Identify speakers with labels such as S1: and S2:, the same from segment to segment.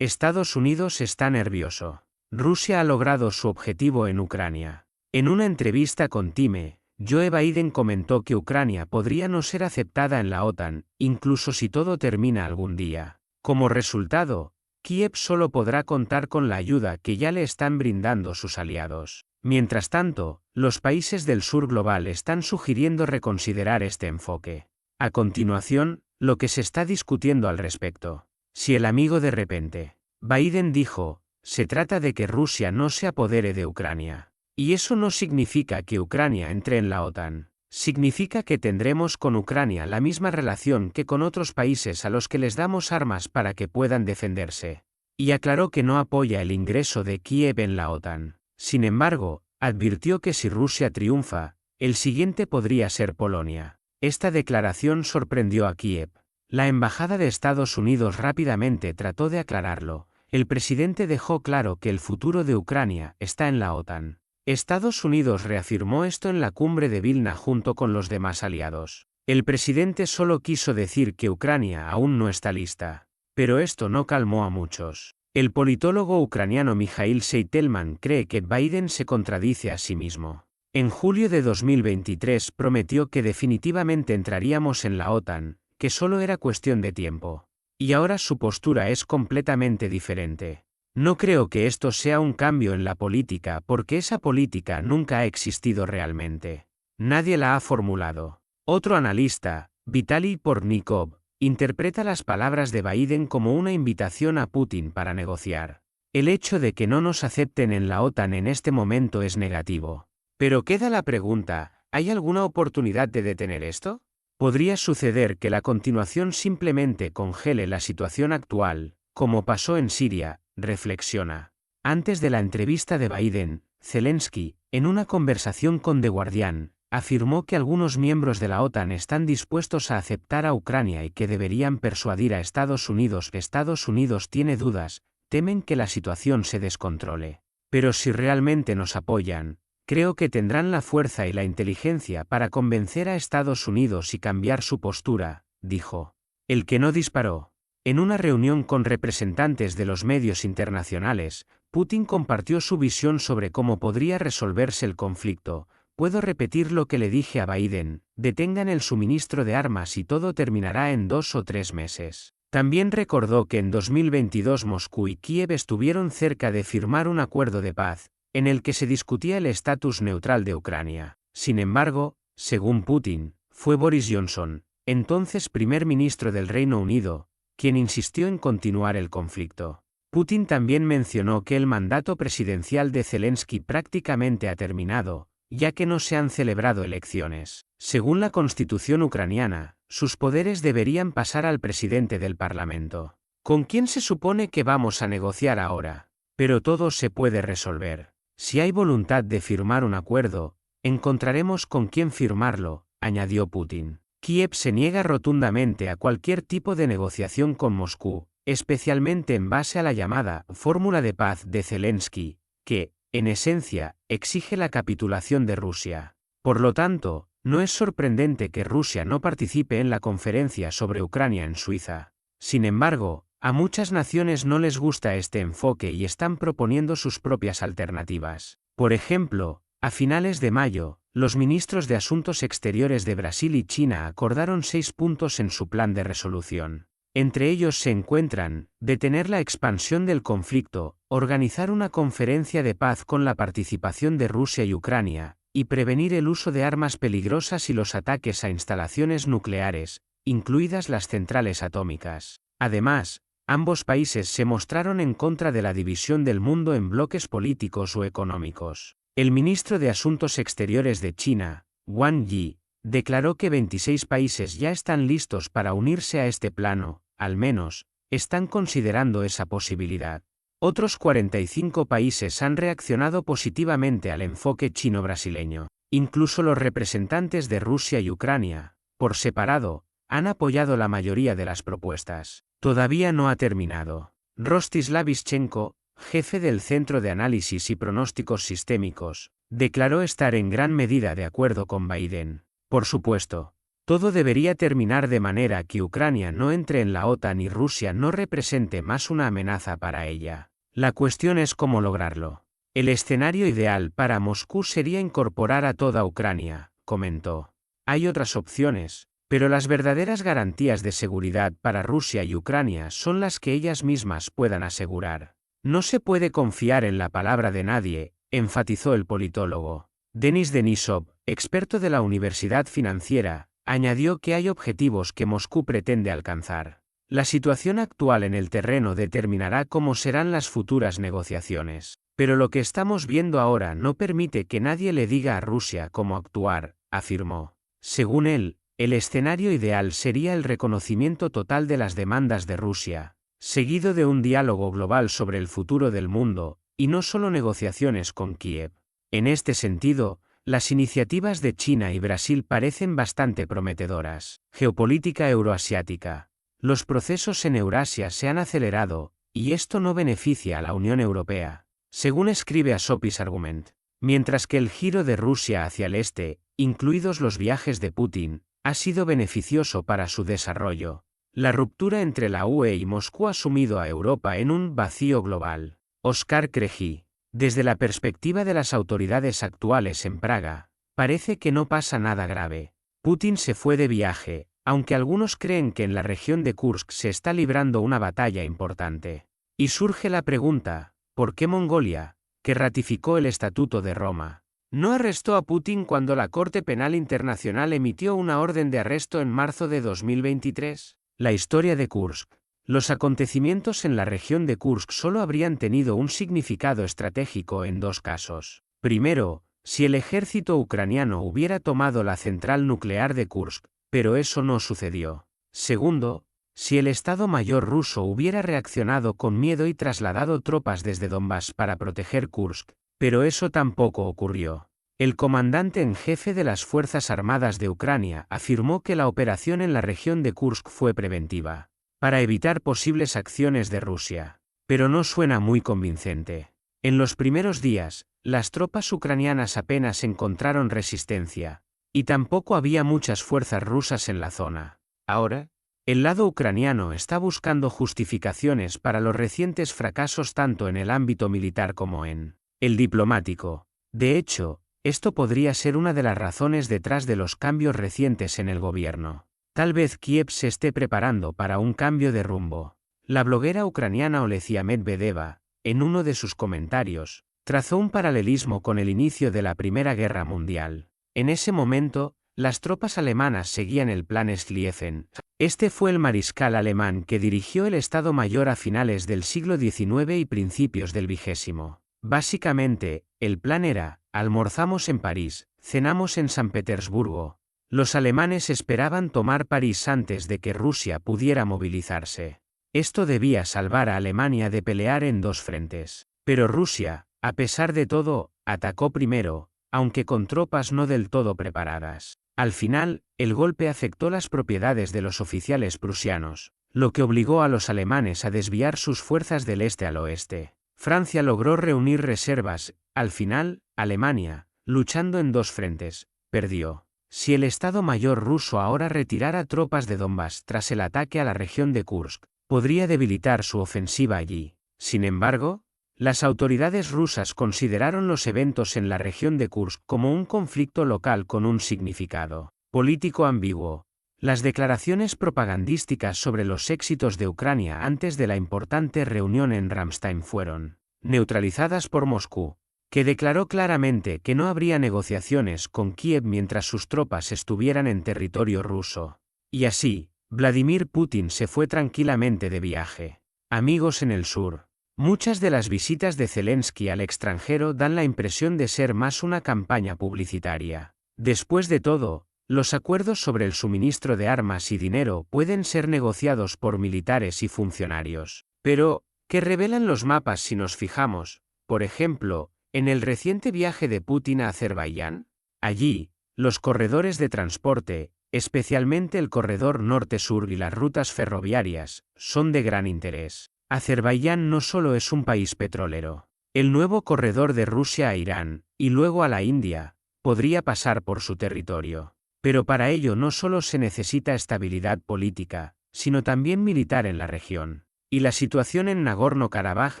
S1: Estados Unidos está nervioso. Rusia ha logrado su objetivo en Ucrania. En una entrevista con Time, Joe Biden comentó que Ucrania podría no ser aceptada en la OTAN, incluso si todo termina algún día. Como resultado, Kiev solo podrá contar con la ayuda que ya le están brindando sus aliados. Mientras tanto, los países del sur global están sugiriendo reconsiderar este enfoque. A continuación, lo que se está discutiendo al respecto. Si el amigo de repente. Biden dijo, se trata de que Rusia no se apodere de Ucrania. Y eso no significa que Ucrania entre en la OTAN. Significa que tendremos con Ucrania la misma relación que con otros países a los que les damos armas para que puedan defenderse. Y aclaró que no apoya el ingreso de Kiev en la OTAN. Sin embargo, advirtió que si Rusia triunfa, el siguiente podría ser Polonia. Esta declaración sorprendió a Kiev. La embajada de Estados Unidos rápidamente trató de aclararlo. El presidente dejó claro que el futuro de Ucrania está en la OTAN. Estados Unidos reafirmó esto en la cumbre de Vilna junto con los demás aliados. El presidente solo quiso decir que Ucrania aún no está lista. Pero esto no calmó a muchos. El politólogo ucraniano Mikhail Seitelman cree que Biden se contradice a sí mismo. En julio de 2023 prometió que definitivamente entraríamos en la OTAN, que solo era cuestión de tiempo. Y ahora su postura es completamente diferente. No creo que esto sea un cambio en la política porque esa política nunca ha existido realmente. Nadie la ha formulado. Otro analista, Vitaly Portnikov, interpreta las palabras de Biden como una invitación a Putin para negociar. El hecho de que no nos acepten en la OTAN en este momento es negativo. Pero queda la pregunta, ¿hay alguna oportunidad de detener esto? Podría suceder que la continuación simplemente congele la situación actual, como pasó en Siria, reflexiona. Antes de la entrevista de Biden, Zelensky, en una conversación con The Guardian, afirmó que algunos miembros de la OTAN están dispuestos a aceptar a Ucrania y que deberían persuadir a Estados Unidos. Estados Unidos tiene dudas, temen que la situación se descontrole. Pero si realmente nos apoyan, creo que tendrán la fuerza y la inteligencia para convencer a Estados Unidos y cambiar su postura, dijo. El que no disparó. En una reunión con representantes de los medios internacionales, Putin compartió su visión sobre cómo podría resolverse el conflicto. Puedo repetir lo que le dije a Biden, detengan el suministro de armas y todo terminará en 2 o 3 meses. También recordó que en 2022 Moscú y Kiev estuvieron cerca de firmar un acuerdo de paz, en el que se discutía el estatus neutral de Ucrania. Sin embargo, según Putin, fue Boris Johnson, entonces primer ministro del Reino Unido, quien insistió en continuar el conflicto. Putin también mencionó que el mandato presidencial de Zelensky prácticamente ha terminado, ya que no se han celebrado elecciones. Según la constitución ucraniana, sus poderes deberían pasar al presidente del parlamento. ¿Con quién se supone que vamos a negociar ahora? Pero todo se puede resolver. Si hay voluntad de firmar un acuerdo, encontraremos con quién firmarlo, añadió Putin. Kiev se niega rotundamente a cualquier tipo de negociación con Moscú, especialmente en base a la llamada «fórmula de paz» de Zelensky, que, en esencia, exige la capitulación de Rusia. Por lo tanto, no es sorprendente que Rusia no participe en la conferencia sobre Ucrania en Suiza. Sin embargo, a muchas naciones no les gusta este enfoque y están proponiendo sus propias alternativas. Por ejemplo, a finales de mayo, los ministros de Asuntos Exteriores de Brasil y China acordaron 6 puntos en su plan de resolución. Entre ellos se encuentran, detener la expansión del conflicto, organizar una conferencia de paz con la participación de Rusia y Ucrania, y prevenir el uso de armas peligrosas y los ataques a instalaciones nucleares, incluidas las centrales atómicas. Además, ambos países se mostraron en contra de la división del mundo en bloques políticos o económicos. El ministro de Asuntos Exteriores de China, Wang Yi, declaró que 26 países ya están listos para unirse a este plano, al menos, están considerando esa posibilidad. Otros 45 países han reaccionado positivamente al enfoque chino-brasileño. Incluso los representantes de Rusia y Ucrania, por separado, han apoyado la mayoría de las propuestas. Todavía no ha terminado. Rostislav Ischenko, jefe del Centro de Análisis y Pronósticos Sistémicos, declaró estar en gran medida de acuerdo con Biden. Por supuesto, Todo debería terminar de manera que Ucrania no entre en la OTAN y Rusia no represente más una amenaza para ella. La cuestión es cómo lograrlo. El escenario ideal para Moscú sería incorporar a toda Ucrania, comentó. Hay otras opciones, pero las verdaderas garantías de seguridad para Rusia y Ucrania son las que ellas mismas puedan asegurar. No se puede confiar en la palabra de nadie, enfatizó el politólogo. Denis Denisov, experto de la Universidad Financiera, añadió que hay objetivos que Moscú pretende alcanzar. La situación actual en el terreno determinará cómo serán las futuras negociaciones. Pero lo que estamos viendo ahora no permite que nadie le diga a Rusia cómo actuar, afirmó. Según él, el escenario ideal sería el reconocimiento total de las demandas de Rusia, seguido de un diálogo global sobre el futuro del mundo, y no solo negociaciones con Kiev. En este sentido, las iniciativas de China y Brasil parecen bastante prometedoras. Geopolítica euroasiática. Los procesos en Eurasia se han acelerado, y esto no beneficia a la Unión Europea, según escribe Asopis Argument. Mientras que el giro de Rusia hacia el este, incluidos los viajes de Putin, ha sido beneficioso para su desarrollo. La ruptura entre la UE y Moscú ha sumido a Europa en un vacío global. Oscar Crejí. Desde la perspectiva de las autoridades actuales en Praga, parece que no pasa nada grave. Putin se fue de viaje, aunque algunos creen que en la región de Kursk se está librando una batalla importante. Y surge la pregunta, ¿por qué Mongolia, que ratificó el Estatuto de Roma, no arrestó a Putin cuando la Corte Penal Internacional emitió una orden de arresto en marzo de 2023? La historia de Kursk. Los acontecimientos en la región de Kursk solo habrían tenido un significado estratégico en dos casos. Primero, si el ejército ucraniano hubiera tomado la central nuclear de Kursk, pero eso no sucedió. Segundo, si el Estado Mayor ruso hubiera reaccionado con miedo y trasladado tropas desde Donbass para proteger Kursk, pero eso tampoco ocurrió. El comandante en jefe de las Fuerzas Armadas de Ucrania afirmó que la operación en la región de Kursk fue preventiva, para evitar posibles acciones de Rusia. Pero no suena muy convincente. En los primeros días, las tropas ucranianas apenas encontraron resistencia, y tampoco había muchas fuerzas rusas en la zona. Ahora, el lado ucraniano está buscando justificaciones para los recientes fracasos tanto en el ámbito militar como en el diplomático. De hecho, esto podría ser una de las razones detrás de los cambios recientes en el gobierno. Tal vez Kiev se esté preparando para un cambio de rumbo. La bloguera ucraniana Olesia Medvedeva, en uno de sus comentarios, trazó un paralelismo con el inicio de la Primera Guerra Mundial. En ese momento, las tropas alemanas seguían el plan Schlieffen. Este fue el mariscal alemán que dirigió el Estado Mayor a finales del siglo XIX y principios del XX. Básicamente, el plan era, almorzamos en París, cenamos en San Petersburgo. Los alemanes esperaban tomar París antes de que Rusia pudiera movilizarse. Esto debía salvar a Alemania de pelear en dos frentes. Pero Rusia, a pesar de todo, atacó primero, aunque con tropas no del todo preparadas. Al final, el golpe afectó las propiedades de los oficiales prusianos, lo que obligó a los alemanes a desviar sus fuerzas del este al oeste. Francia logró reunir reservas. Al final, Alemania, luchando en dos frentes, perdió. Si el Estado Mayor ruso ahora retirara tropas de Donbass tras el ataque a la región de Kursk, podría debilitar su ofensiva allí. Sin embargo, las autoridades rusas consideraron los eventos en la región de Kursk como un conflicto local con un significado político ambiguo. Las declaraciones propagandísticas sobre los éxitos de Ucrania antes de la importante reunión en Ramstein fueron neutralizadas por Moscú, que declaró claramente que no habría negociaciones con Kiev mientras sus tropas estuvieran en territorio ruso. Y así, Vladimir Putin se fue tranquilamente de viaje. Amigos en el sur. Muchas de las visitas de Zelensky al extranjero dan la impresión de ser más una campaña publicitaria. Después de todo, los acuerdos sobre el suministro de armas y dinero pueden ser negociados por militares y funcionarios. Pero, ¿qué revelan los mapas si nos fijamos, por ejemplo, en el reciente viaje de Putin a Azerbaiyán? Allí, los corredores de transporte, especialmente el corredor norte-sur y las rutas ferroviarias, son de gran interés. Azerbaiyán no solo es un país petrolero. El nuevo corredor de Rusia a Irán, y luego a la India, podría pasar por su territorio. Pero para ello no solo se necesita estabilidad política, sino también militar en la región. Y la situación en Nagorno-Karabaj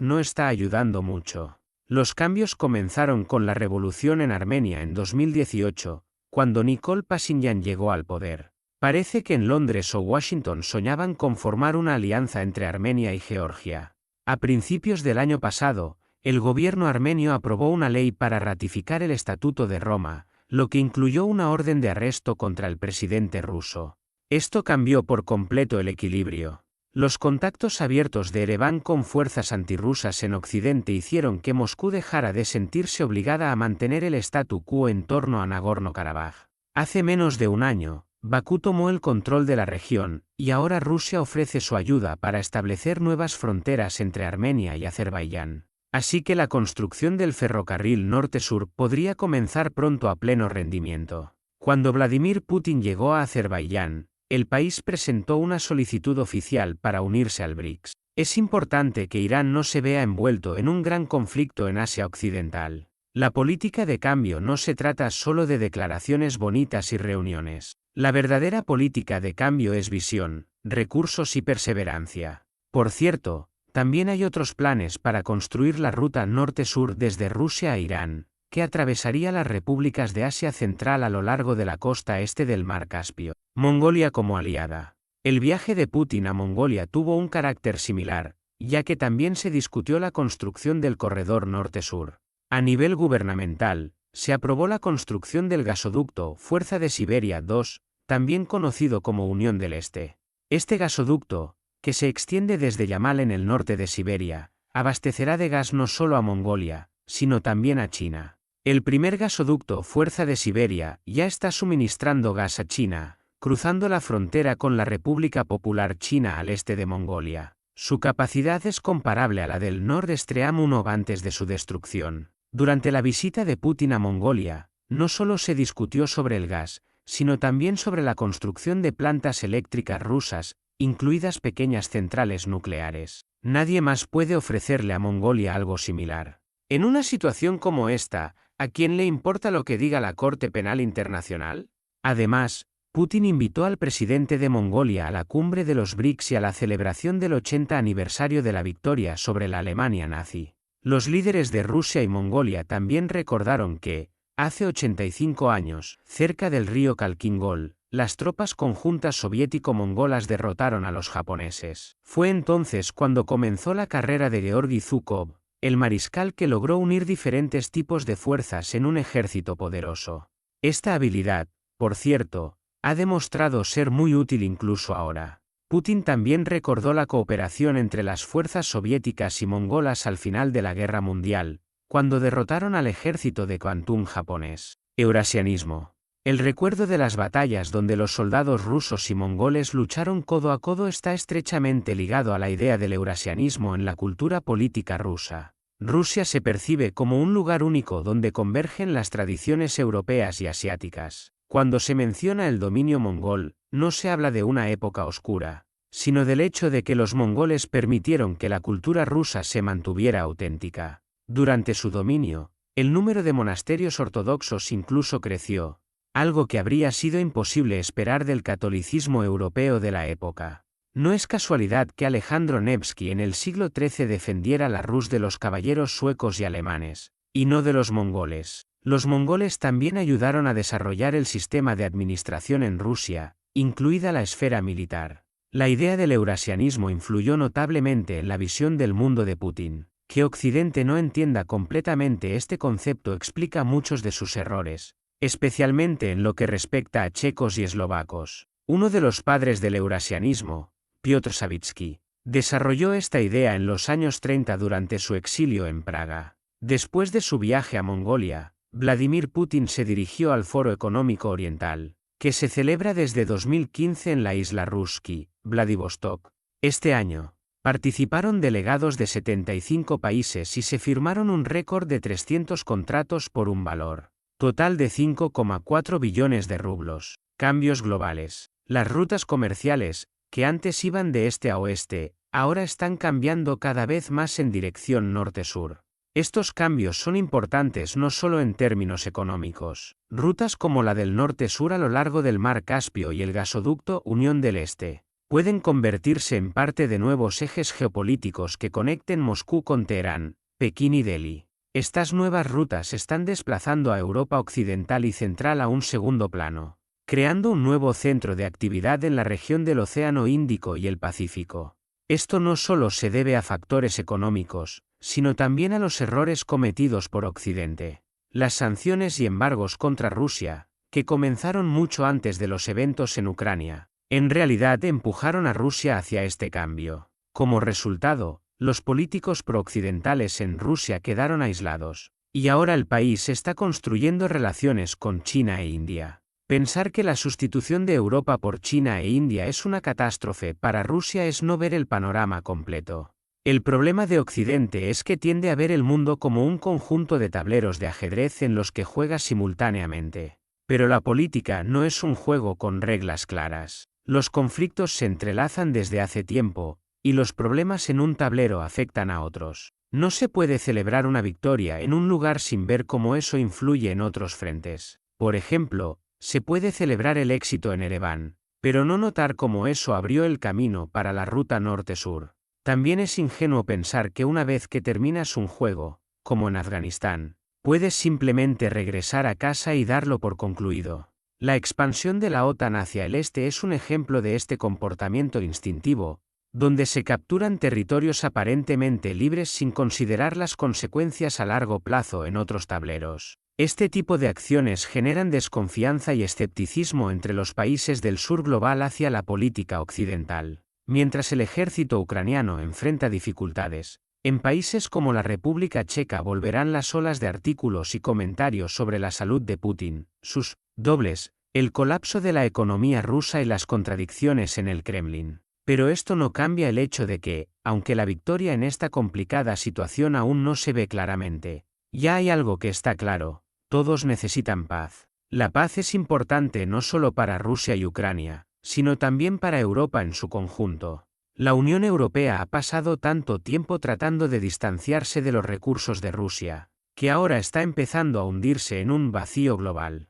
S1: no está ayudando mucho. Los cambios comenzaron con la revolución en Armenia en 2018, cuando Nikol Pashinyan llegó al poder. Parece que en Londres o Washington soñaban con formar una alianza entre Armenia y Georgia. A principios del año pasado, el gobierno armenio aprobó una ley para ratificar el Estatuto de Roma, lo que incluyó una orden de arresto contra el presidente ruso. Esto cambió por completo el equilibrio. Los contactos abiertos de Ereván con fuerzas antirrusas en Occidente hicieron que Moscú dejara de sentirse obligada a mantener el statu quo en torno a Nagorno-Karabaj. Hace menos de un año, Bakú tomó el control de la región, y ahora Rusia ofrece su ayuda para establecer nuevas fronteras entre Armenia y Azerbaiyán. Así que la construcción del ferrocarril norte-sur podría comenzar pronto a pleno rendimiento. Cuando Vladimir Putin llegó a Azerbaiyán, el país presentó una solicitud oficial para unirse al BRICS. Es importante que Irán no se vea envuelto en un gran conflicto en Asia Occidental. La política de cambio no se trata solo de declaraciones bonitas y reuniones. La verdadera política de cambio es visión, recursos y perseverancia. Por cierto, también hay otros planes para construir la ruta norte-sur desde Rusia a Irán, que atravesaría las repúblicas de Asia Central a lo largo de la costa este del Mar Caspio. Mongolia como aliada. El viaje de Putin a Mongolia tuvo un carácter similar, ya que también se discutió la construcción del corredor norte-sur. A nivel gubernamental, se aprobó la construcción del gasoducto Fuerza de Siberia 2, también conocido como Unión del Este. Este gasoducto, que se extiende desde Yamal en el norte de Siberia, abastecerá de gas no solo a Mongolia, sino también a China. El primer gasoducto Fuerza de Siberia ya está suministrando gas a China, cruzando la frontera con la República Popular China al este de Mongolia. Su capacidad es comparable a la del Nord Stream 1 antes de su destrucción. Durante la visita de Putin a Mongolia, no solo se discutió sobre el gas, sino también sobre la construcción de plantas eléctricas rusas, incluidas pequeñas centrales nucleares. Nadie más puede ofrecerle a Mongolia algo similar. En una situación como esta, ¿a quién le importa lo que diga la Corte Penal Internacional? Además, Putin invitó al presidente de Mongolia a la cumbre de los BRICS y a la celebración del 80 aniversario de la victoria sobre la Alemania nazi. Los líderes de Rusia y Mongolia también recordaron que, hace 85 años, cerca del río Khalkhyn-Gol, las tropas conjuntas soviético-mongolas derrotaron a los japoneses. Fue entonces cuando comenzó la carrera de Georgi Zhukov, el mariscal que logró unir diferentes tipos de fuerzas en un ejército poderoso. Esta habilidad, por cierto, ha demostrado ser muy útil incluso ahora. Putin también recordó la cooperación entre las fuerzas soviéticas y mongolas al final de la Guerra Mundial, cuando derrotaron al ejército de Kwantung japonés. Eurasianismo. El recuerdo de las batallas donde los soldados rusos y mongoles lucharon codo a codo está estrechamente ligado a la idea del eurasianismo en la cultura política rusa. Rusia se percibe como un lugar único donde convergen las tradiciones europeas y asiáticas. Cuando se menciona el dominio mongol, no se habla de una época oscura, sino del hecho de que los mongoles permitieron que la cultura rusa se mantuviera auténtica. Durante su dominio, el número de monasterios ortodoxos incluso creció, algo que habría sido imposible esperar del catolicismo europeo de la época. No es casualidad que Alejandro Nevsky en el siglo XIII defendiera la Rus de los caballeros suecos y alemanes, y no de los mongoles. Los mongoles también ayudaron a desarrollar el sistema de administración en Rusia, incluida la esfera militar. La idea del eurasianismo influyó notablemente en la visión del mundo de Putin. Que Occidente no entienda completamente este concepto explica muchos de sus errores, especialmente en lo que respecta a checos y eslovacos. Uno de los padres del eurasianismo, Piotr Savitsky, desarrolló esta idea en los años 30 durante su exilio en Praga. Después de su viaje a Mongolia, Vladimir Putin se dirigió al Foro Económico Oriental, que se celebra desde 2015 en la isla Ruski, Vladivostok. Este año, participaron delegados de 75 países y se firmaron un récord de 300 contratos por un valor total de 5,4 billones de rublos. Cambios globales. Las rutas comerciales, que antes iban de este a oeste, ahora están cambiando cada vez más en dirección norte-sur. Estos cambios son importantes no solo en términos económicos. Rutas como la del norte-sur a lo largo del mar Caspio y el gasoducto Unión del Este pueden convertirse en parte de nuevos ejes geopolíticos que conecten Moscú con Teherán, Pekín y Delhi. Estas nuevas rutas están desplazando a Europa occidental y central a un segundo plano, creando un nuevo centro de actividad en la región del Océano Índico y el Pacífico. Esto no solo se debe a factores económicos, sino también a los errores cometidos por Occidente. Las sanciones y embargos contra Rusia, que comenzaron mucho antes de los eventos en Ucrania, en realidad empujaron a Rusia hacia este cambio. Como resultado, los políticos prooccidentales en Rusia quedaron aislados, y ahora el país está construyendo relaciones con China e India. Pensar que la sustitución de Europa por China e India es una catástrofe para Rusia es no ver el panorama completo. El problema de Occidente es que tiende a ver el mundo como un conjunto de tableros de ajedrez en los que juega simultáneamente. Pero la política no es un juego con reglas claras. Los conflictos se entrelazan desde hace tiempo, y los problemas en un tablero afectan a otros. No se puede celebrar una victoria en un lugar sin ver cómo eso influye en otros frentes. Por ejemplo, se puede celebrar el éxito en Ereván, pero no notar cómo eso abrió el camino para la ruta norte-sur. También es ingenuo pensar que una vez que terminas un juego, como en Afganistán, puedes simplemente regresar a casa y darlo por concluido. La expansión de la OTAN hacia el este es un ejemplo de este comportamiento instintivo, donde se capturan territorios aparentemente libres sin considerar las consecuencias a largo plazo en otros tableros. Este tipo de acciones generan desconfianza y escepticismo entre los países del sur global hacia la política occidental. Mientras el ejército ucraniano enfrenta dificultades, en países como la República Checa volverán las olas de artículos y comentarios sobre la salud de Putin, sus dobles, el colapso de la economía rusa y las contradicciones en el Kremlin. Pero esto no cambia el hecho de que, aunque la victoria en esta complicada situación aún no se ve claramente, ya hay algo que está claro: todos necesitan paz. La paz es importante no solo para Rusia y Ucrania, sino también para Europa en su conjunto. La Unión Europea ha pasado tanto tiempo tratando de distanciarse de los recursos de Rusia, que ahora está empezando a hundirse en un vacío global.